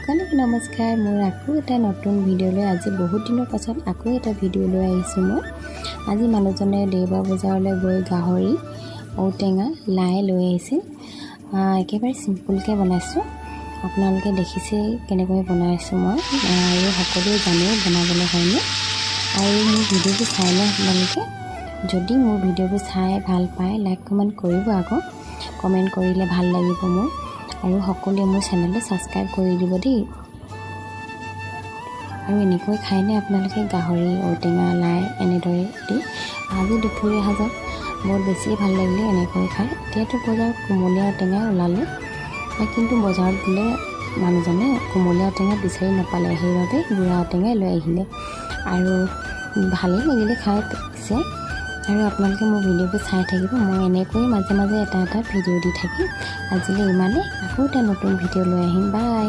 সকলোকে নমস্কাৰ। মোৰ আকৌ এটা নতুন ভিডিঅ'লৈ আজি বহুত দিনৰ পাছত আকৌ এটা ভিডিঅ' লৈ আহিছোঁ মই। আজি মানুহজনে দেওবাৰ বজাৰলৈ গৈ গাহৰি, ঔটেঙা, লাই লৈ আহিছিল। একেবাৰে চিম্পুলকৈ বনাইছোঁ। আপোনালোকে দেখিছে কেনেকৈ বনাইছোঁ মই, আৰু সকলোৱে জানেই বনাবলৈ হয়নে। আৰু মোৰ ভিডিঅ'বোৰ চাই লয় আপোনালোকে। যদি মোৰ ভিডিঅ'বোৰ চাই ভাল পায় লাইক কমেণ্ট কৰিব আকৌ। কমেণ্ট কৰিলে ভাল লাগিব মোৰ। আৰু সকলোৱে মোৰ চেনেলটো ছাবস্ক্ৰাইব কৰি দিব দেই। আৰু এনেকৈ খায়নে আপোনালোকে গাহৰি, ঔটেঙা, লাই এনেদৰে দি? আজি দুপৰীয়া সাজত বহুত বেছি ভাল লাগিলে এনেকৈ খাই। এতিয়াতো বজাৰত কোমলীয়া টেঙা ওলালে, কিন্তু বজাৰত বোলে মানুহজনে কোমলীয়া টেঙা বিচাৰি নাপালে, সেইবাবে বুঢ়া টেঙাই লৈ আহিলে। আৰু ভালেই লাগিলে খাই পিছে। আৰু আপোনালোকে মোৰ ভিডিঅ'বোৰ চাই থাকিব। মই এনেকৈ মাজে মাজে এটা ভিডিঅ' দি থাকিম। আজিলৈ ইমানেই। আকৌ এটা নতুন ভিডিঅ' লৈ আহিম। বাই।